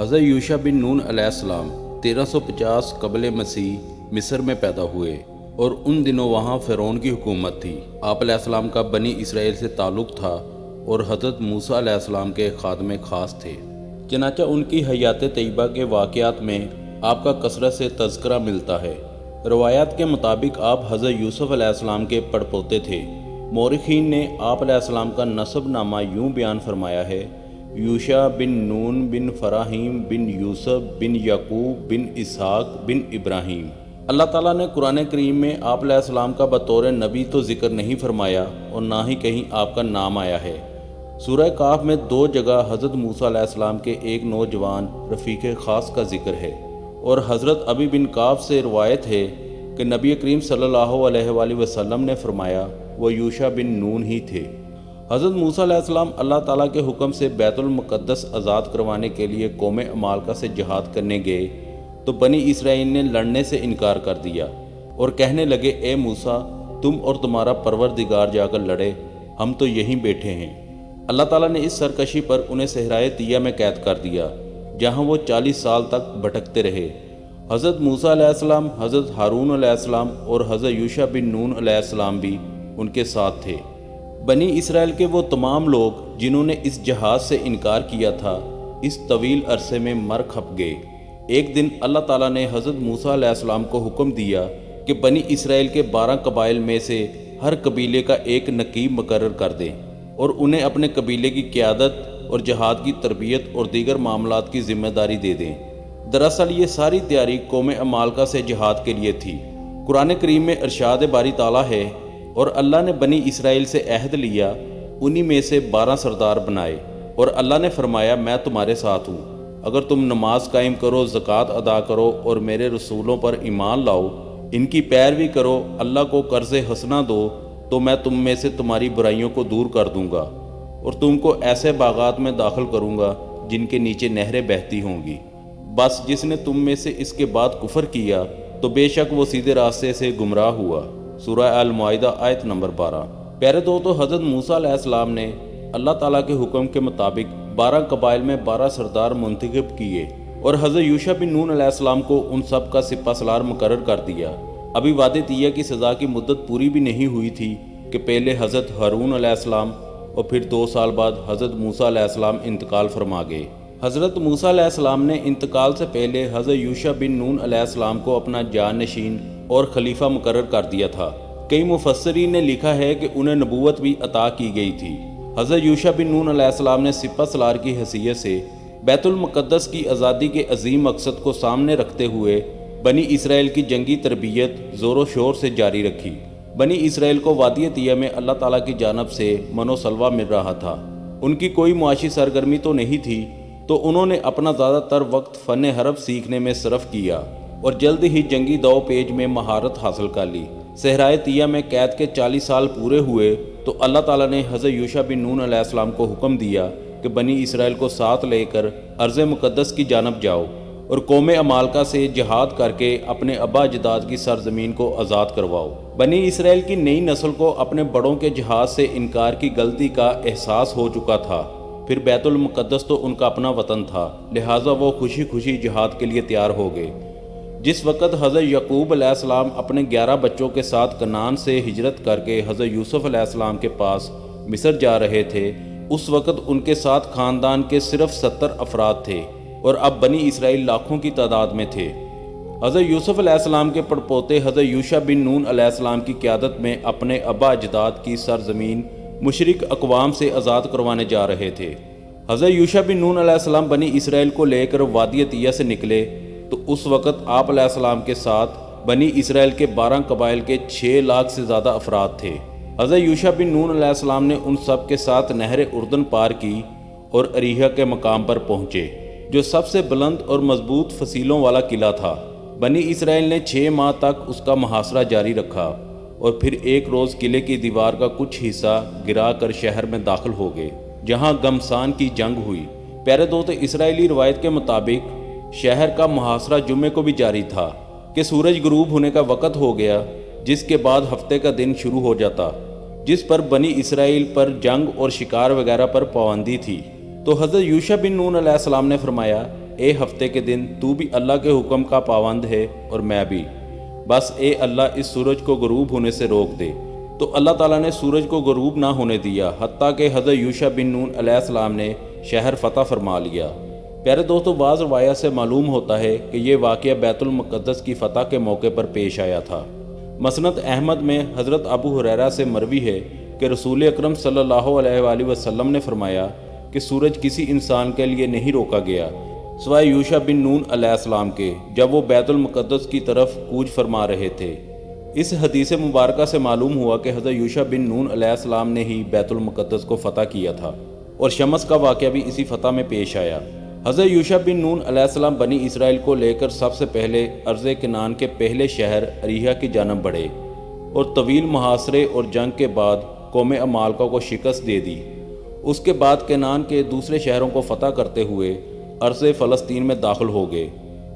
حضرت یوشع بن نون علیہ السلام 1350 قبل مسیح مصر میں پیدا ہوئے اور ان دنوں وہاں فرعون کی حکومت تھی۔ آپ علیہ السلام کا بنی اسرائیل سے تعلق تھا اور حضرت موسیٰ علیہ السلام کے خادم خاص تھے۔ چنانچہ ان کی حیات طیبہ کے واقعات میں آپ کا کثرت سے تذکرہ ملتا ہے۔ روایات کے مطابق آپ حضرت یوسف علیہ السلام کے پڑپوتے تھے۔ مورخین نے آپ علیہ السلام کا نسب نامہ یوں بیان فرمایا ہے: یوشع بن نون بن فراہیم بن یوسف بن یعقوب بن اسحاق بن ابراہیم۔ اللہ تعالیٰ نے قرآن کریم میں آپ علیہ السلام کا بطور نبی تو ذکر نہیں فرمایا اور نہ ہی کہیں آپ کا نام آیا ہے۔ سورہ کہف میں 2 جگہ حضرت موسیٰ علیہ السلام کے ایک نوجوان رفیق خاص کا ذکر ہے، اور حضرت ابی بن کعب سے روایت ہے کہ نبی کریم صلی اللہ علیہ وآلہ وسلم نے فرمایا وہ یوشع بن نون ہی تھے۔ حضرت موسیٰ علیہ السلام اللہ تعالیٰ کے حکم سے بیت المقدس آزاد کروانے کے لیے قوم عمالقہ سے جہاد کرنے گئے تو بنی اسرائیل نے لڑنے سے انکار کر دیا اور کہنے لگے: اے موسیٰ، تم اور تمہارا پروردگار جا کر لڑے، ہم تو یہیں بیٹھے ہیں۔ اللہ تعالیٰ نے اس سرکشی پر انہیں صحرائے طیہ میں قید کر دیا، جہاں وہ 40 سال تک بھٹکتے رہے۔ حضرت موسیٰ علیہ السلام، حضرت ہارون علیہ السلام اور حضرت یوشع بن نون علیہ السلام بھی ان کے ساتھ تھے۔ بنی اسرائیل کے وہ تمام لوگ جنہوں نے اس جہاد سے انکار کیا تھا، اس طویل عرصے میں مر کھپ گئے۔ ایک دن اللہ تعالیٰ نے حضرت موسیٰ علیہ السلام کو حکم دیا کہ بنی اسرائیل کے 12 قبائل میں سے ہر قبیلے کا ایک نقیب مقرر کر دیں اور انہیں اپنے قبیلے کی قیادت اور جہاد کی تربیت اور دیگر معاملات کی ذمہ داری دے دیں۔ دراصل یہ ساری تیاری قوم عمالقہ سے جہاد کے لیے تھی۔ قرآن کریم میں ارشاد باری تعالیٰ ہے: اور اللہ نے بنی اسرائیل سے عہد لیا، انہی میں سے 12 سردار بنائے، اور اللہ نے فرمایا میں تمہارے ساتھ ہوں، اگر تم نماز قائم کرو، زکوٰۃ ادا کرو اور میرے رسولوں پر ایمان لاؤ، ان کی پیروی کرو، اللہ کو قرض حسنہ دو، تو میں تم میں سے تمہاری برائیوں کو دور کر دوں گا اور تم کو ایسے باغات میں داخل کروں گا جن کے نیچے نہریں بہتی ہوں گی۔ بس جس نے تم میں سے اس کے بعد کفر کیا تو بے شک وہ سیدھے راستے سے گمراہ ہوا۔ سورہ المائدہ آیت نمبر 12۔ پیارے دوستو، حضرت موسیٰ علیہ السلام نے اللہ تعالیٰ کے حکم کے مطابق 12 قبائل میں 12 سردار منتخب کیے اور حضرت یوشع بن نون علیہ السلام کو ان سب کا سپہ سالار مقرر کر دیا۔ ابھی وعدِ طیہ کی سزا کی مدت پوری بھی نہیں ہوئی تھی کہ پہلے حضرت ہارون علیہ السلام اور پھر 2 سال بعد حضرت موسیٰ علیہ السلام انتقال فرما گئے۔ حضرت موسیٰ علیہ السلام نے انتقال سے پہلے حضرت یوشع بن نون علیہ السلام کو اپنا جانشین اور خلیفہ مقرر کر دیا تھا۔ کئی مفسرین نے لکھا ہے کہ انہیں نبوت بھی عطا کی گئی تھی۔ حضرت یوشع بن نون علیہ السلام نے سپہ سالار کی حیثیت سے بیت المقدس کی آزادی کے عظیم مقصد کو سامنے رکھتے ہوئے بنی اسرائیل کی جنگی تربیت زور و شور سے جاری رکھی۔ بنی اسرائیل کو وادی طیہ میں اللہ تعالیٰ کی جانب سے من و سلوہ مل رہا تھا۔ ان کی کوئی معاشی سرگرمی تو نہیں تھی، تو انہوں نے اپنا زیادہ تر وقت فن حرب سیکھنے میں صرف کیا اور جلد ہی جنگی دو پیج میں مہارت حاصل کر لی۔ صحرائے طیہ میں قید کے 40 سال پورے ہوئے تو اللہ تعالیٰ نے حضرت یوشع بن نون علیہ السلام کو حکم دیا کہ بنی اسرائیل کو ساتھ لے کر ارض مقدس کی جانب جاؤ اور قوم عمالقہ سے جہاد کر کے اپنے آبا اجداد کی سرزمین کو آزاد کرواؤ۔ بنی اسرائیل کی نئی نسل کو اپنے بڑوں کے جہاد سے انکار کی غلطی کا احساس ہو چکا تھا۔ پھر بیت المقدس تو ان کا اپنا وطن تھا، لہٰذا وہ خوشی خوشی جہاد کے لیے تیار ہو گئے۔ جس وقت حضرت یعقوب علیہ السلام اپنے 11 بچوں کے ساتھ کنعان سے ہجرت کر کے حضرت یوسف علیہ السلام کے پاس مصر جا رہے تھے، اس وقت ان کے ساتھ خاندان کے صرف 70 افراد تھے اور اب بنی اسرائیل لاکھوں کی تعداد میں تھے۔ حضرت یوسف علیہ السلام کے پڑپوتے حضرت یوشع بن نون علیہ السلام کی قیادت میں اپنے آبا اجداد کی سرزمین مشرک اقوام سے آزاد کروانے جا رہے تھے۔ حضرت یوشع بن نون علیہ السلام بنی اسرائیل کو لے کر وادی طیہ سے نکلے تو اس وقت آپ علیہ السلام کے ساتھ بنی اسرائیل کے 12 قبائل کے 6 لاکھ سے زیادہ افراد تھے۔ حضرت یوشع بن نون علیہ السلام نے ان سب کے ساتھ نہر اردن پار کی اور اریحہ کے مقام پر پہنچے، جو سب سے بلند اور مضبوط فصیلوں والا قلعہ تھا۔ بنی اسرائیل نے 6 ماہ تک اس کا محاصرہ جاری رکھا اور پھر ایک روز قلعے کی دیوار کا کچھ حصہ گرا کر شہر میں داخل ہو گئے، جہاں گمسان کی جنگ ہوئی۔ پیارے دوست، اسرائیلی روایت کے مطابق شہر کا محاصرہ جمعے کو بھی جاری تھا کہ سورج غروب ہونے کا وقت ہو گیا، جس کے بعد ہفتے کا دن شروع ہو جاتا، جس پر بنی اسرائیل پر جنگ اور شکار وغیرہ پر پابندی تھی۔ تو حضرت یوشع بن نون علیہ السلام نے فرمایا: اے ہفتے کے دن تو بھی اللہ کے حکم کا پابند ہے اور میں بھی، بس اے اللہ اس سورج کو غروب ہونے سے روک دے۔ تو اللہ تعالیٰ نے سورج کو غروب نہ ہونے دیا، حتیٰ کہ حضرت یوشع بن نون علیہ السلام نے شہر فتح فرما لیا۔ پیارے دوستو، بعض روایات سے معلوم ہوتا ہے کہ یہ واقعہ بیت المقدس کی فتح کے موقع پر پیش آیا تھا۔ مسند احمد میں حضرت ابو ہریرہ سے مروی ہے کہ رسول اکرم صلی اللہ علیہ وآلہ وسلم نے فرمایا کہ سورج کسی انسان کے لیے نہیں روکا گیا سوائے یوشع بن نون علیہ السلام کے، جب وہ بیت المقدس کی طرف کوچ فرما رہے تھے۔ اس حدیث مبارکہ سے معلوم ہوا کہ حضرت یوشع بن نون علیہ السلام نے ہی بیت المقدس کو فتح کیا تھا، اور شمس کا واقعہ بھی اسی فتح میں پیش آیا۔ حضرت یوشع بن نون علیہ السلام بنی اسرائیل کو لے کر سب سے پہلے ارض کنعان کے پہلے شہر اریحا کی جانب بڑھے، اور طویل محاصرے اور جنگ کے بعد قوم عمالقہ کو شکست دے دی۔ اس کے بعد کنعان کے دوسرے شہروں کو فتح کرتے ہوئے ارض فلسطین میں داخل ہو گئے۔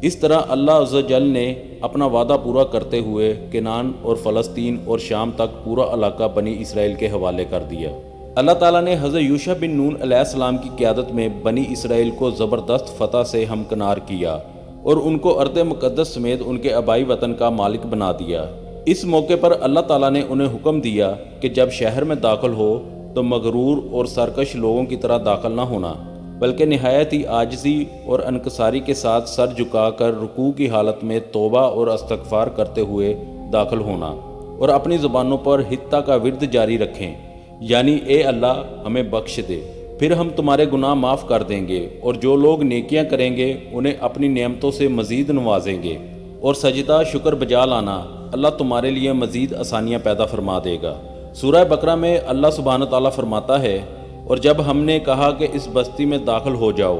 اس طرح اللہ عز و جل نے اپنا وعدہ پورا کرتے ہوئے کنعان اور فلسطین اور شام تک پورا علاقہ بنی اسرائیل کے حوالے کر دیا۔ اللہ تعالیٰ نے حضرت یوشع بن نون علیہ السلام کی قیادت میں بنی اسرائیل کو زبردست فتح سے ہمکنار کیا اور ان کو ارض مقدس سمیت ان کے آبائی وطن کا مالک بنا دیا۔ اس موقع پر اللہ تعالیٰ نے انہیں حکم دیا کہ جب شہر میں داخل ہو تو مغرور اور سرکش لوگوں کی طرح داخل نہ ہونا، بلکہ نہایت ہی عاجزی اور انکساری کے ساتھ سر جھکا کر رکوع کی حالت میں توبہ اور استغفار کرتے ہوئے داخل ہونا، اور اپنی زبانوں پر حتہ کا ورد جاری رکھیں، یعنی اے اللہ ہمیں بخش دے، پھر ہم تمہارے گناہ معاف کر دیں گے، اور جو لوگ نیکیاں کریں گے انہیں اپنی نعمتوں سے مزید نوازیں گے، اور سجدہ شکر بجا لانا، اللہ تمہارے لیے مزید آسانیاں پیدا فرما دے گا۔ سورہ بقرہ میں اللہ سبحانہ تعالیٰ فرماتا ہے، اور جب ہم نے کہا کہ اس بستی میں داخل ہو جاؤ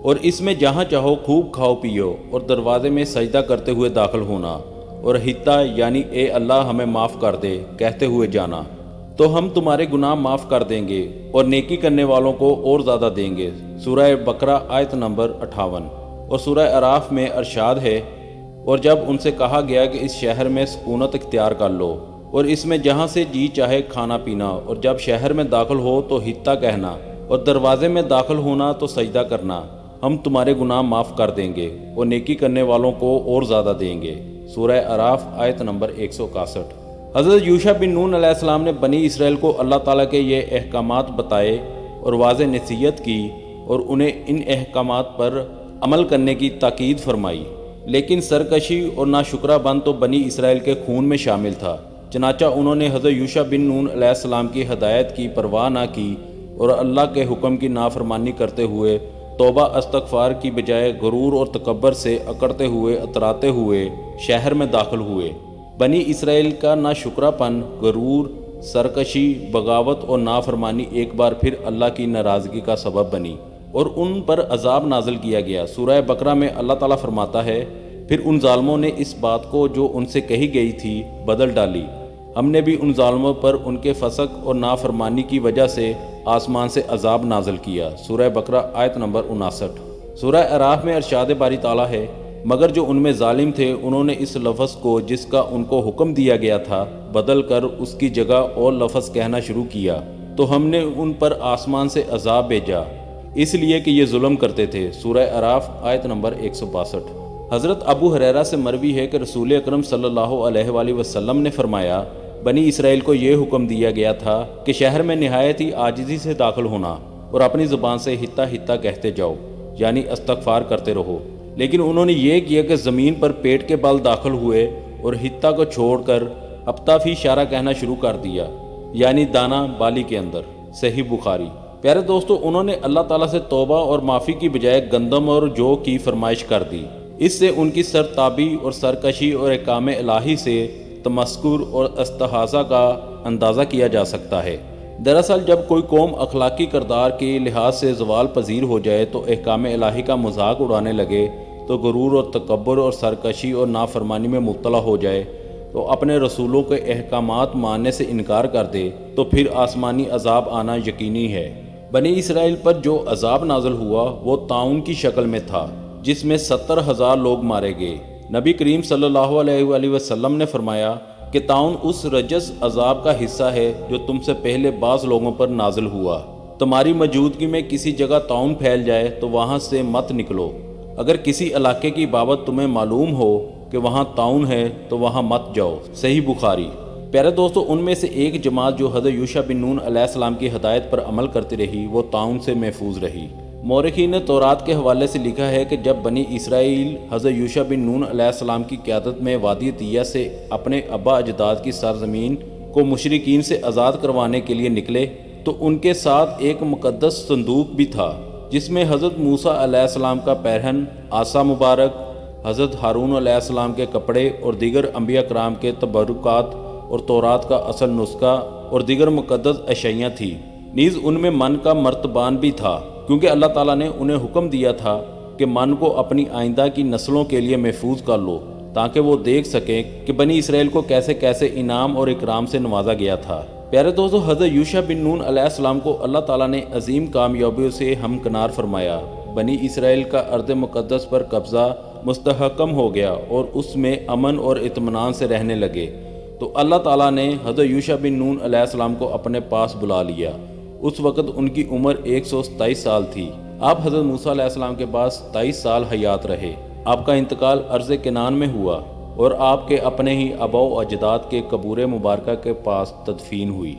اور اس میں جہاں چاہو خوب کھاؤ پیو، اور دروازے میں سجدہ کرتے ہوئے داخل ہونا، اور حتہ یعنی اے اللہ ہمیں معاف کر دے کہتے ہوئے جانا، تو ہم تمہارے گناہ معاف کر دیں گے اور نیکی کرنے والوں کو اور زیادہ دیں گے۔ سورہ بقرہ آیت نمبر 58۔ اور سورہ اعراف میں ارشاد ہے، اور جب ان سے کہا گیا کہ اس شہر میں سکونت اختیار کر لو اور اس میں جہاں سے جی چاہے کھانا پینا، اور جب شہر میں داخل ہو تو حتہ کہنا، اور دروازے میں داخل ہونا تو سجدہ کرنا، ہم تمہارے گناہ معاف کر دیں گے اور نیکی کرنے والوں کو اور زیادہ دیں گے۔ سورہ اعراف آیت نمبر 161۔ حضرت یوشع بن نون علیہ السلام نے بنی اسرائیل کو اللہ تعالیٰ کے یہ احکامات بتائے اور واضح نصیحت کی، اور انہیں ان احکامات پر عمل کرنے کی تاکید فرمائی، لیکن سرکشی اور ناشکرہ بن تو بنی اسرائیل کے خون میں شامل تھا، چنانچہ انہوں نے حضرت یوشع بن نون علیہ السلام کی ہدایت کی پرواہ نہ کی اور اللہ کے حکم کی نافرمانی کرتے ہوئے توبہ استغفار کی بجائے غرور اور تکبر سے اکڑتے ہوئے اتراتے ہوئے شہر میں داخل ہوئے۔ بنی اسرائیل کا ناشکرہ پن، غرور، سرکشی، بغاوت اور نافرمانی ایک بار پھر اللہ کی ناراضگی کا سبب بنی اور ان پر عذاب نازل کیا گیا۔ سورہ بقرہ میں اللہ تعالیٰ فرماتا ہے، پھر ان ظالموں نے اس بات کو جو ان سے کہی گئی تھی بدل ڈالی، ہم نے بھی ان ظالموں پر ان کے فسق اور نافرمانی کی وجہ سے آسمان سے عذاب نازل کیا۔ سورہ بقرہ آیت نمبر 59۔ سورہ اعراف میں ارشاد باری تعالیٰ ہے، مگر جو ان میں ظالم تھے انہوں نے اس لفظ کو جس کا ان کو حکم دیا گیا تھا بدل کر اس کی جگہ اور لفظ کہنا شروع کیا، تو ہم نے ان پر آسمان سے عذاب بھیجا اس لیے کہ یہ ظلم کرتے تھے۔ سورہ اعراف آیت نمبر 162۔ حضرت ابو ہریرہ سے مروی ہے کہ رسول اکرم صلی اللہ علیہ وآلہ وسلم نے فرمایا، بنی اسرائیل کو یہ حکم دیا گیا تھا کہ شہر میں نہایت ہی عاجزی سے داخل ہونا اور اپنی زبان سے حتہ حتہ کہتے جاؤ، یعنی استغفار کرتے رہو، لیکن انہوں نے یہ کیا کہ زمین پر پیٹ کے بل داخل ہوئے اور حتہ کو چھوڑ کر ہفتہ فی شارہ کہنا شروع کر دیا، یعنی دانہ بالی کے اندر۔ صحیح بخاری۔ پیارے دوستو، انہوں نے اللہ تعالیٰ سے توبہ اور معافی کی بجائے گندم اور جو کی فرمائش کر دی۔ اس سے ان کی سرتابی اور سرکشی اور احکام الہی سے تمسخر اور استہزاء کا اندازہ کیا جا سکتا ہے۔ دراصل جب کوئی قوم اخلاقی کردار کے لحاظ سے زوال پذیر ہو جائے تو احکام الہی کا مذاق اڑانے لگے، تو غرور اور تکبر اور سرکشی اور نافرمانی میں مبتلا ہو جائے، تو اپنے رسولوں کے احکامات ماننے سے انکار کر دے، تو پھر آسمانی عذاب آنا یقینی ہے۔ بنی اسرائیل پر جو عذاب نازل ہوا وہ طاعون کی شکل میں تھا، جس میں 70,000 لوگ مارے گئے۔ نبی کریم صلی اللہ علیہ وآلہ وسلم نے فرمایا کہ طاعون اس رجس عذاب کا حصہ ہے جو تم سے پہلے بعض لوگوں پر نازل ہوا۔ تمہاری موجودگی میں کسی جگہ طاعون پھیل جائے تو وہاں سے مت نکلو، اگر کسی علاقے کی بابت تمہیں معلوم ہو کہ وہاں طاعون ہے تو وہاں مت جاؤ۔ صحیح بخاری۔ پیارے دوستو، ان میں سے ایک جماعت جو حضرت یوشع بن نون علیہ السلام کی ہدایت پر عمل کرتی رہی وہ طاعون سے محفوظ رہی۔ مورخین نے تورات کے حوالے سے لکھا ہے کہ جب بنی اسرائیل حضرت یوشع بن نون علیہ السلام کی قیادت میں وادی طیہ سے اپنے ابا اجداد کی سرزمین کو مشرکین سے آزاد کروانے کے لیے نکلے تو ان کے ساتھ ایک مقدس صندوق بھی تھا جس میں حضرت موسیٰ علیہ السلام کا پیرہن، عصا مبارک، حضرت ہارون علیہ السلام کے کپڑے اور دیگر انبیاء کرام کے تبرکات اور تورات کا اصل نسخہ اور دیگر مقدس اشیاء تھی۔ نیز ان میں من کا مرتبان بھی تھا، کیونکہ اللہ تعالیٰ نے انہیں حکم دیا تھا کہ من کو اپنی آئندہ کی نسلوں کے لیے محفوظ کر لو تاکہ وہ دیکھ سکیں کہ بنی اسرائیل کو کیسے کیسے انعام اور اکرام سے نوازا گیا تھا۔ پیارے دوستو، حضرت یوشع بن نون علیہ السلام کو اللہ تعالیٰ نے عظیم کامیابیوں سے ہمکنار فرمایا۔ بنی اسرائیل کا ارض مقدس پر قبضہ مستحکم ہو گیا اور اس میں امن اور اطمینان سے رہنے لگے۔ تو اللہ تعالیٰ نے حضرت یوشع بن نون علیہ السلام کو اپنے پاس بلا لیا۔ اس وقت ان کی عمر 127 سال تھی۔ آپ حضرت موسیٰ علیہ السلام کے پاس 23 سال حیات رہے۔ آپ کا انتقال ارض کنعان میں ہوا اور آپ کے اپنے ہی آباء و اجداد کے قبور مبارکہ کے پاس تدفین ہوئی۔